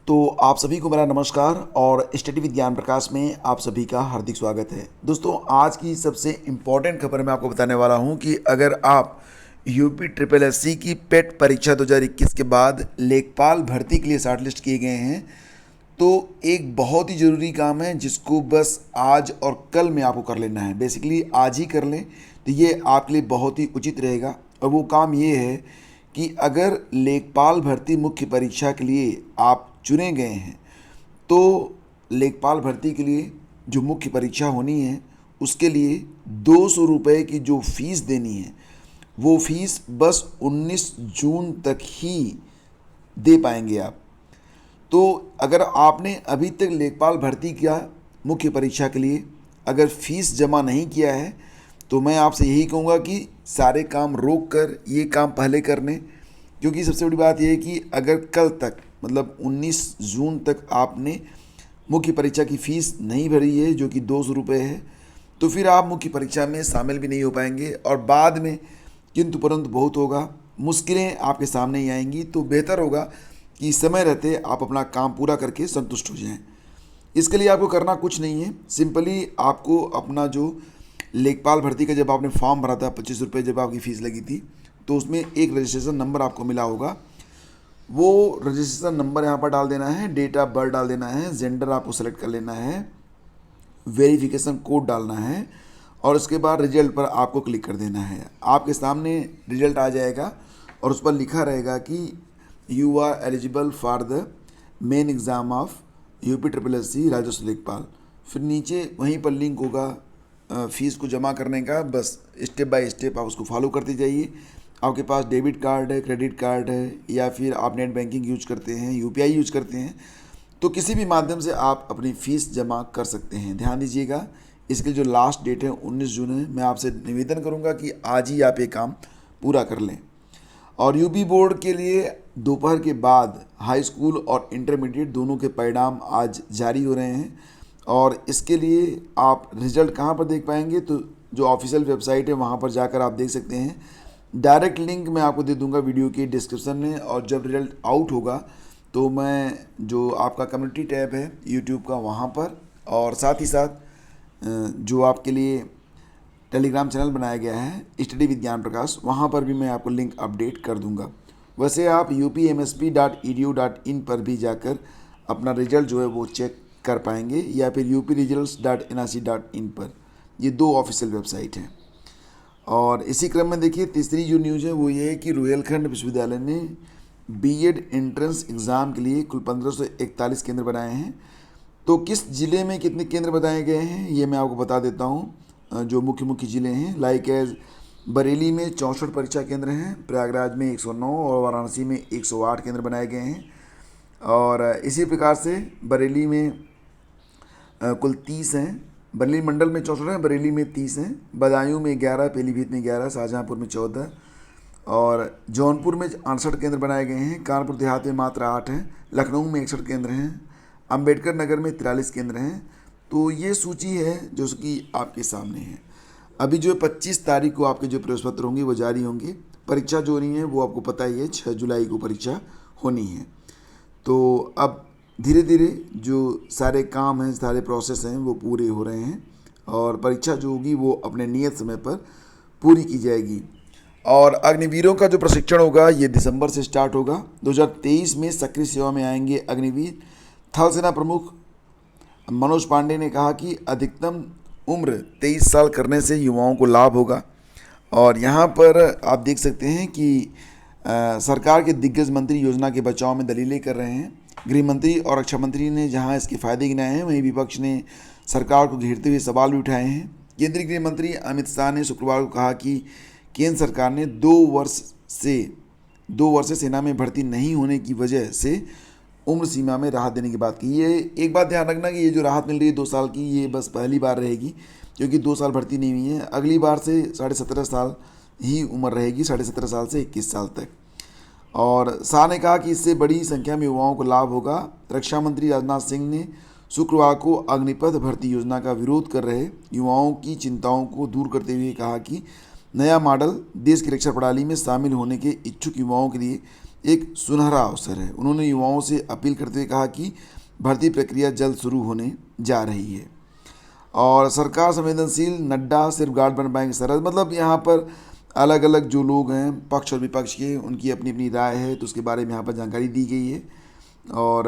तो आप सभी को मेरा नमस्कार और स्टडी विज्ञान प्रकाश में आप सभी का हार्दिक स्वागत है। दोस्तों, आज की सबसे इम्पॉर्टेंट खबर मैं आपको बताने वाला हूं कि अगर आप यूपी ट्रिपल एससी की पेट परीक्षा 2021 के बाद लेखपाल भर्ती के लिए शॉर्टलिस्ट किए गए हैं, तो एक बहुत ही ज़रूरी काम है जिसको बस आज और कल में आपको कर लेना है। बेसिकली आज ही कर लें तो ये आपके लिए बहुत ही उचित रहेगा। और वो काम ये है कि अगर लेखपाल भर्ती मुख्य परीक्षा के लिए आप चुने गए हैं, तो लेखपाल भर्ती के लिए जो मुख्य परीक्षा होनी है उसके लिए 200 रुपये की जो फ़ीस देनी है वो फीस बस 19 जून तक ही दे पाएंगे आप। तो अगर आपने अभी तक लेखपाल भर्ती किया मुख्य परीक्षा के लिए अगर फ़ीस जमा नहीं किया है, तो मैं आपसे यही कहूँगा कि सारे काम रोक कर ये काम पहले कर लें। क्योंकि सबसे बड़ी बात यह है कि अगर कल तक मतलब 19 जून तक आपने मुख्य परीक्षा की फ़ीस नहीं भरी है जो कि 200 रुपये है, तो फिर आप मुख्य परीक्षा में शामिल भी नहीं हो पाएंगे और बाद में किंतु परंतु बहुत होगा, मुश्किलें आपके सामने ही आएंगी। तो बेहतर होगा कि समय रहते आप अपना काम पूरा करके संतुष्ट हो जाएं। इसके लिए आपको करना कुछ नहीं है, सिंपली आपको अपना जो लेखपाल भर्ती का जब आपने फॉर्म भरा था 25 रुपये जब आपकी फ़ीस लगी थी, तो उसमें एक रजिस्ट्रेशन नंबर आपको मिला होगा। वो रजिस्ट्रेशन नंबर यहाँ पर डाल देना है, डेट ऑफ बर्थ डाल देना है, जेंडर आपको सेलेक्ट कर लेना है, वेरिफिकेशन कोड डालना है और उसके बाद रिजल्ट पर आपको क्लिक कर देना है। आपके सामने रिजल्ट आ जाएगा और उस पर लिखा रहेगा कि you are eligible for the main exam of UP triple SC राजस्व लेखपाल। फिर नीचे वहीं पर लिंक होगा फ़ीस को जमा करने का। बस स्टेप बाय स्टेप आप उसको फॉलो करते जाइए। आपके पास डेबिट कार्ड है, क्रेडिट कार्ड है या फिर आप नेट बैंकिंग यूज करते हैं, यूपीआई यूज करते हैं, तो किसी भी माध्यम से आप अपनी फ़ीस जमा कर सकते हैं। ध्यान दीजिएगा, इसके जो लास्ट डेट है 19 जून है। मैं आपसे निवेदन करूंगा कि आज ही आप ये काम पूरा कर लें। और यूपी बोर्ड के लिए दोपहर के बाद हाई स्कूल और इंटरमीडिएट दोनों के परिणाम आज जारी हो रहे हैं और इसके लिए आप रिज़ल्ट कहाँ पर देख पाएंगे, तो जो ऑफिशियल वेबसाइट है वहाँ पर जाकर आप देख सकते हैं। डायरेक्ट लिंक मैं आपको दे दूंगा वीडियो के डिस्क्रिप्शन में। और जब रिजल्ट आउट होगा तो मैं जो आपका कम्युनिटी टैब है यूट्यूब का वहाँ पर और साथ ही साथ जो आपके लिए टेलीग्राम चैनल बनाया गया है स्टडी विज्ञान प्रकाश, वहाँ पर भी मैं आपको लिंक अपडेट कर दूंगा। वैसे आप upmsp.edu.in पर भी जाकर अपना रिजल्ट जो है वो चेक कर पाएंगे या फिर upresults.nrc.in पर। ये दो ऑफिशियल वेबसाइट हैं। और इसी क्रम में देखिए तीसरी जो न्यूज़ है वो ये है कि रुहेलखंड विश्वविद्यालय ने बीएड एंट्रेंस एग्ज़ाम के लिए कुल 1541 केंद्र बनाए हैं। तो किस ज़िले में कितने केंद्र बताए गए हैं ये मैं आपको बता देता हूँ। जो मुख्य मुख्य ज़िले हैं लाइक एज बरेली में 64 परीक्षा केंद्र हैं, प्रयागराज में 109 और वाराणसी में 108 केंद्र बनाए गए हैं। और इसी प्रकार से बरेली में कुल 30 हैं, बरेली मंडल में 64 हैं, बरेली में 30 हैं, बदायूं में 11, पीलीभीत में 11, शाहजहाँपुर में 14 और जौनपुर में 68 केंद्र बनाए गए हैं। कानपुर देहात में मात्र 8 हैं, लखनऊ में 61 केंद्र हैं, अंबेडकर नगर में 43 केंद्र हैं। तो ये सूची है जो कि आपके सामने है। अभी जो 25 तारीख को आपके जो प्रवेश पत्र होंगे वो जारी होंगे। परीक्षा जो होनी है वो आपको पता ही है 6 जुलाई को परीक्षा होनी है। तो अब धीरे धीरे जो सारे काम हैं, सारे प्रोसेस हैं वो पूरे हो रहे हैं और परीक्षा जो होगी वो अपने नियत समय पर पूरी की जाएगी। और अग्निवीरों का जो प्रशिक्षण होगा ये दिसंबर से स्टार्ट होगा। 2023 में सक्रिय सेवा में आएंगे अग्निवीर। थल सेना प्रमुख मनोज पांडे ने कहा कि अधिकतम उम्र 23 साल करने से युवाओं को लाभ होगा। और यहाँ पर आप देख सकते हैं कि सरकार के दिग्गज मंत्री योजना के बचाव में दलीलें कर रहे हैं। गृह मंत्री और रक्षा मंत्री ने जहां इसके फायदे गिनाए हैं, वहीं विपक्ष ने सरकार को घेरते हुए सवाल भी उठाए हैं। केंद्रीय गृह मंत्री अमित शाह ने शुक्रवार को कहा कि केंद्र सरकार ने 2 वर्ष से सेना में भर्ती नहीं होने की वजह से उम्र सीमा में राहत देने की बात की। ये एक बात ध्यान रखना कि ये जो राहत मिल रही है 2 साल की, ये बस पहली बार रहेगी क्योंकि 2 साल भर्ती नहीं हुई है। अगली बार से 17.5 साल ही उम्र रहेगी, 17.5 साल से 21 साल तक। और शाह ने कहा कि इससे बड़ी संख्या में युवाओं को लाभ होगा। रक्षा मंत्री राजनाथ सिंह ने शुक्रवार को अग्निपथ भर्ती योजना का विरोध कर रहे युवाओं की चिंताओं को दूर करते हुए कहा कि नया मॉडल देश की रक्षा प्रणाली में शामिल होने के इच्छुक युवाओं के लिए एक सुनहरा अवसर है। उन्होंने युवाओं से अपील करते हुए कहा कि भर्ती प्रक्रिया जल्द शुरू होने जा रही है और सरकार संवेदनशील, नड्डा सिर्फ गार्ड बन पाएंगे सरहद। मतलब यहाँ पर अलग अलग जो लोग हैं पक्ष और विपक्ष के, उनकी अपनी अपनी राय है, तो उसके बारे में यहाँ पर जानकारी दी गई है। और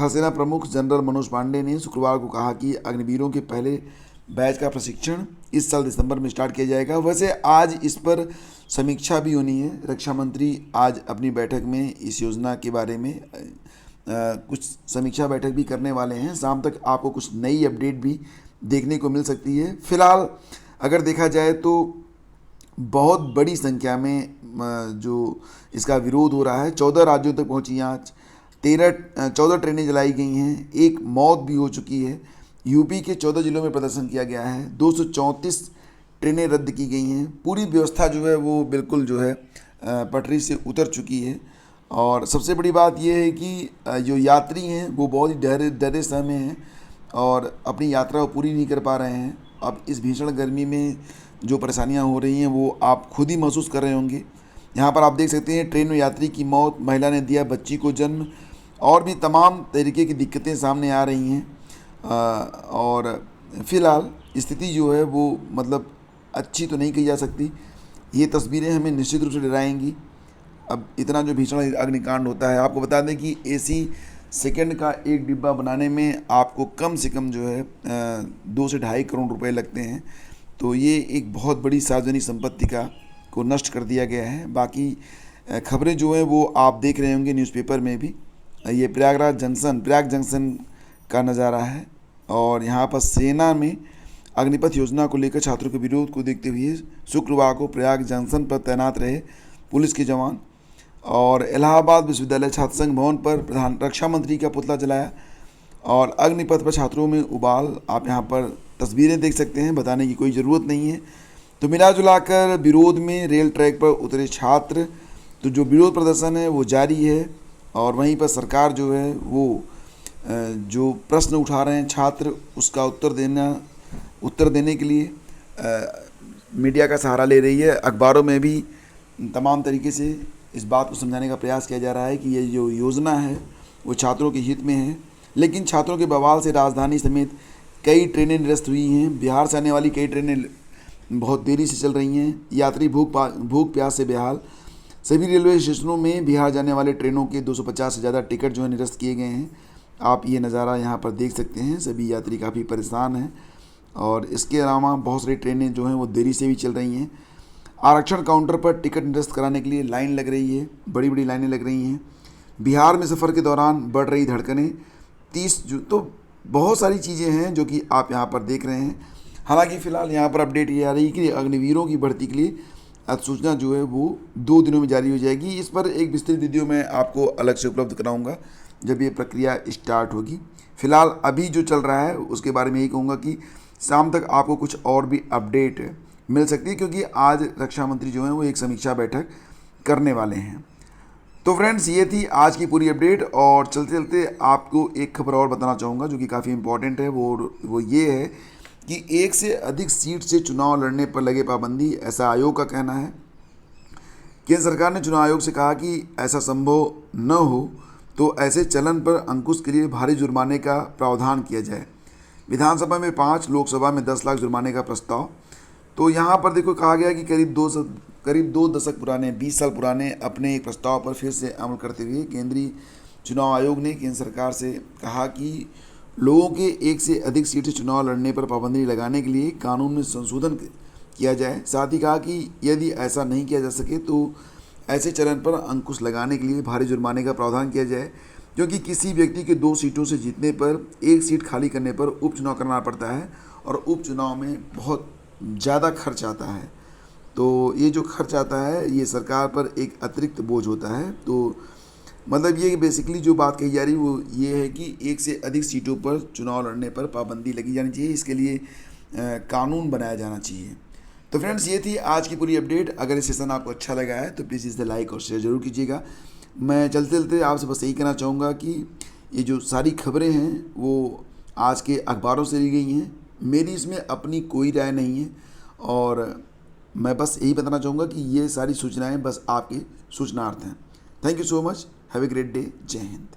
थल सेना प्रमुख जनरल मनोज पांडे ने शुक्रवार को कहा कि अग्निवीरों के पहले बैच का प्रशिक्षण इस साल दिसंबर में स्टार्ट किया जाएगा। वैसे आज इस पर समीक्षा भी होनी है। रक्षा मंत्री आज अपनी बैठक में इस योजना के बारे में कुछ समीक्षा बैठक भी करने वाले हैं। शाम तक आपको कुछ नई अपडेट भी देखने को मिल सकती है। फिलहाल अगर देखा जाए तो बहुत बड़ी संख्या में जो इसका विरोध हो रहा है, 14 राज्यों तक पहुंची आज, 14 ट्रेनें जलाई गई हैं, एक मौत भी हो चुकी है। यूपी के 14 जिलों में प्रदर्शन किया गया है, 234 ट्रेनें रद्द की गई हैं। पूरी व्यवस्था जो है वो बिल्कुल जो है पटरी से उतर चुकी है। और सबसे बड़ी बात यह है कि जो यात्री हैं वो बहुत ही डरे सह में हैं और अपनी यात्रा को पूरी नहीं कर पा रहे हैं। अब इस भीषण गर्मी में जो परेशानियां हो रही हैं वो आप खुद ही महसूस कर रहे होंगे। यहाँ पर आप देख सकते हैं ट्रेन में यात्री की मौत, महिला ने दिया बच्ची को जन्म, और भी तमाम तरीके की दिक्कतें सामने आ रही हैं। और फिलहाल स्थिति जो है वो मतलब अच्छी तो नहीं कही जा सकती। ये तस्वीरें हमें निश्चित रूप से डराएंगी। अब इतना जो भीषण अग्निकांड होता है, आपको बता दें कि एसी सेकंड का एक डिब्बा बनाने में आपको कम से कम जो है 2 से ढाई करोड़ रुपए लगते हैं। तो ये एक बहुत बड़ी सार्वजनिक संपत्ति को नष्ट कर दिया गया है। बाकी खबरें जो हैं वो आप देख रहे होंगे न्यूज़पेपर में भी। ये प्रयाग जंक्शन का नज़ारा है और यहाँ पर सेना में अग्निपथ योजना को लेकर छात्रों के विरोध को देखते हुए शुक्रवार को प्रयाग जंक्शन पर तैनात रहे पुलिस के जवान। और इलाहाबाद विश्वविद्यालय छात्र संघ भवन पर प्रधान रक्षा मंत्री का पुतला जलाया और अग्निपथ पर छात्रों में उबाल। आप यहाँ पर तस्वीरें देख सकते हैं, बताने की कोई ज़रूरत नहीं है। तो मिला जुलाकर विरोध में रेल ट्रैक पर उतरे छात्र। तो जो विरोध प्रदर्शन है वो जारी है और वहीं पर सरकार जो है वो जो प्रश्न उठा रहे हैं छात्र, उसका उत्तर देने के लिए मीडिया का सहारा ले रही है। अखबारों में भी तमाम तरीके से इस बात को समझाने का प्रयास किया जा रहा है कि ये जो योजना है वो छात्रों के हित में है। लेकिन छात्रों के बवाल से राजधानी समेत कई ट्रेनें निरस्त हुई हैं। बिहार से आने वाली कई ट्रेनें बहुत देरी से चल रही हैं। यात्री भूख प्यास से बेहाल। सभी रेलवे स्टेशनों में बिहार जाने वाले ट्रेनों के 250 से ज़्यादा टिकट जो है निरस्त किए गए हैं। आप ये नज़ारा यहाँ पर देख सकते हैं। सभी यात्री काफ़ी परेशान हैं और इसके अलावा बहुत सारी ट्रेनें जो हैं वो देरी से भी चल रही हैं। आरक्षण काउंटर पर टिकट निरस्त कराने के लिए लाइन लग रही है, बड़ी बड़ी लाइनें लग रही हैं। बिहार में सफ़र के दौरान बढ़ रही धड़कनें 30 जून। तो बहुत सारी चीज़ें हैं जो कि आप यहाँ पर देख रहे हैं। हालांकि फ़िलहाल यहाँ पर अपडेट ये आ रही है कि अग्निवीरों की भर्ती के लिए अधिसूचना जो है वो 2 दिनों में जारी हो जाएगी। इस पर एक विस्तृत वीडियो मैं आपको अलग से उपलब्ध कराऊंगा जब ये प्रक्रिया स्टार्ट होगी। फ़िलहाल अभी जो चल रहा है उसके बारे में यही कहूँगा कि शाम तक आपको कुछ और भी अपडेट मिल सकती है, क्योंकि आज रक्षा मंत्री जो हैं वो एक समीक्षा बैठक करने वाले हैं। तो फ्रेंड्स, ये थी आज की पूरी अपडेट। और चलते चलते आपको एक खबर और बताना चाहूँगा जो कि काफ़ी इंपॉर्टेंट है। वो ये है कि 1 से अधिक सीट से चुनाव लड़ने पर लगे पाबंदी, ऐसा आयोग का कहना है। केंद्र सरकार ने चुनाव आयोग से कहा कि ऐसा संभव न हो तो ऐसे चलन पर अंकुश के लिए भारी जुर्माने का प्रावधान किया जाए। विधानसभा में 5, लोकसभा में 10 लाख जुर्माने का प्रस्ताव। तो यहाँ पर देखो कहा गया कि करीब 2 दशक पुराने, 20 साल पुराने अपने एक प्रस्ताव पर फिर से अमल करते हुए केंद्रीय चुनाव आयोग ने केंद्र सरकार से कहा कि लोगों के 1 से अधिक सीट से चुनाव लड़ने पर पाबंदी लगाने के लिए कानून में संशोधन किया जाए। साथ ही कहा कि यदि ऐसा नहीं किया जा सके तो ऐसे चलन पर अंकुश लगाने के लिए भारी जुर्माने का प्रावधान किया जाए, क्योंकि किसी व्यक्ति के 2 सीटों से जीतने पर 1 सीट खाली करने पर उपचुनाव करना पड़ता है और उपचुनाव में बहुत ज़्यादा खर्च आता है। तो ये जो खर्च आता है ये सरकार पर एक अतिरिक्त बोझ होता है। तो मतलब ये बेसिकली जो बात कही जा रही है वो ये है कि 1 से अधिक सीटों पर चुनाव लड़ने पर पाबंदी लगी जानी चाहिए। इसके लिए कानून बनाया जाना चाहिए। तो फ्रेंड्स, ये थी आज की पूरी अपडेट। अगर ये सेशन आपको अच्छा लगा है तो प्लीज़ इसे लाइक और शेयर ज़रूर कीजिएगा। मैं चलते चलते आपसे बस यही कहना चाहूँगा कि ये जो सारी खबरें हैं वो आज के अखबारों से ली गई हैं। मेरी इसमें अपनी कोई राय नहीं है और मैं बस यही बताना चाहूँगा कि ये सारी सूचनाएं बस आपके सूचनार्थ हैं। Thank you so much, have a great day, जय हिंद।